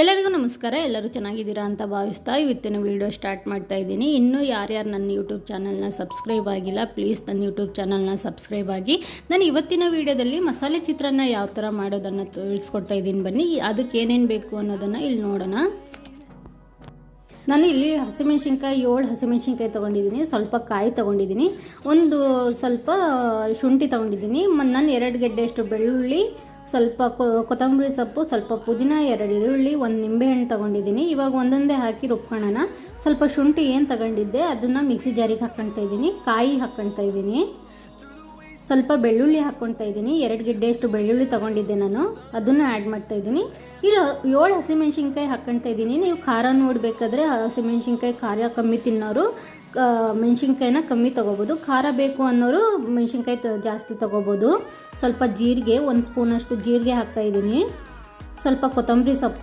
ಎಲ್ಲರಿಗೂ ನಮಸ್ಕಾರ. ಎಲ್ಲರೂ ಚೆನ್ನಾಗಿದ್ದೀರಾ ಅಂತ ಭಾವಿಸ್ತಾ ಇವತ್ತಿನ ವಿಡಿಯೋ ಸ್ಟಾರ್ಟ್ ಮಾಡ್ತಾ ಇದ್ದೀನಿ. ಇನ್ನೂ ಯಾರ್ಯಾರು ನನ್ನ ಯೂಟ್ಯೂಬ್ ಚಾನಲ್ನ ಸಬ್ಸ್ಕ್ರೈಬ್ ಆಗಿಲ್ಲ, ಪ್ಲೀಸ್ ನನ್ನ ಯೂಟ್ಯೂಬ್ ಚಾನಲ್ನ ಸಬ್ಸ್ಕ್ರೈಬ್ ಆಗಿ. ನಾನು ಇವತ್ತಿನ ವಿಡಿಯೋದಲ್ಲಿ ಮಸಾಲೆ ಚಿತ್ರಾನ್ನ ಯಾವ ಥರ ಮಾಡೋದನ್ನು ತಿಳಿಸ್ಕೊಡ್ತಾ ಇದ್ದೀನಿ. ಬನ್ನಿ, ಅದಕ್ಕೆ ಏನೇನು ಬೇಕು ಅನ್ನೋದನ್ನು ಇಲ್ಲಿ ನೋಡೋಣ. ನಾನು ಇಲ್ಲಿ ಹಸಿಮೆಣ್ಸಿನ್ಕಾಯಿ 7 ಹಸಿಮೆಣ್ಸಿನ್ಕಾಯಿ ತೊಗೊಂಡಿದ್ದೀನಿ, ಸ್ವಲ್ಪ ಕಾಯಿ ತೊಗೊಂಡಿದ್ದೀನಿ, ಒಂದು ಸ್ವಲ್ಪ ಶುಂಠಿ ತೊಗೊಂಡಿದ್ದೀನಿ, ನಾನು 2 ಗೆಡ್ಡೆಯಷ್ಟು ಬೆಳ್ಳುಳ್ಳಿ, ಸ್ವಲ್ಪ ಕೊತ್ತಂಬರಿ ಸೊಪ್ಪು, ಸ್ವಲ್ಪ ಪುದೀನ, 2 ಈರುಳ್ಳಿ, 1 ನಿಂಬೆಹಣ್ಣು ತೊಗೊಂಡಿದ್ದೀನಿ. ಇವಾಗ ಒಂದೊಂದೇ ಹಾಕಿ ರುಬ್ಕೊಳ್ಳೋಣ. ಸ್ವಲ್ಪ ಶುಂಠಿ ಏನು ತಗೊಂಡಿದ್ದೆ ಅದನ್ನು ಮಿಕ್ಸಿ ಜಾರಿಗೆ ಹಾಕ್ಕೊಳ್ತಾ ಇದ್ದೀನಿ. ಕಾಯಿ ಹಾಕ್ಕೊಳ್ತಾ ಇದ್ದೀನಿ, ಸ್ವಲ್ಪ ಬೆಳ್ಳುಳ್ಳಿ ಹಾಕ್ಕೊಳ್ತಾ ಇದ್ದೀನಿ. 2 ಗೆಡ್ಡೆಯಷ್ಟು ಬೆಳ್ಳುಳ್ಳಿ ತೊಗೊಂಡಿದ್ದೆ ನಾನು, ಅದನ್ನು ಆ್ಯಡ್ ಮಾಡ್ತಾ ಇದ್ದೀನಿ. ಇಲ್ಲ 7 ಹಸಿಮೆಣ್ಸಿನ್ಕಾಯಿ ಹಾಕ್ಕೊಳ್ತಾ ಇದ್ದೀನಿ. ನೀವು ಖಾರ ನೋಡಬೇಕಾದ್ರೆ ಹಸಿಮೆಣ್ಸಿನ್ಕಾಯಿ ಖಾರ ಕಮ್ಮಿ ತಿನ್ನೋರು ಮೆಣಸಿನ್ಕಾಯಿನ ಕಮ್ಮಿ ತೊಗೋಬೋದು, ಖಾರ ಬೇಕು ಅನ್ನೋರು ಮೆಣಸಿನ್ಕಾಯಿ ಜಾಸ್ತಿ ತೊಗೋಬೋದು. ಸ್ವಲ್ಪ ಜೀರಿಗೆ, 1 ಸ್ಪೂನಷ್ಟು ಜೀರಿಗೆ ಹಾಕ್ತಾಯಿದ್ದೀನಿ, ಸ್ವಲ್ಪ ಕೊತ್ತಂಬರಿ ಸೊಪ್ಪು,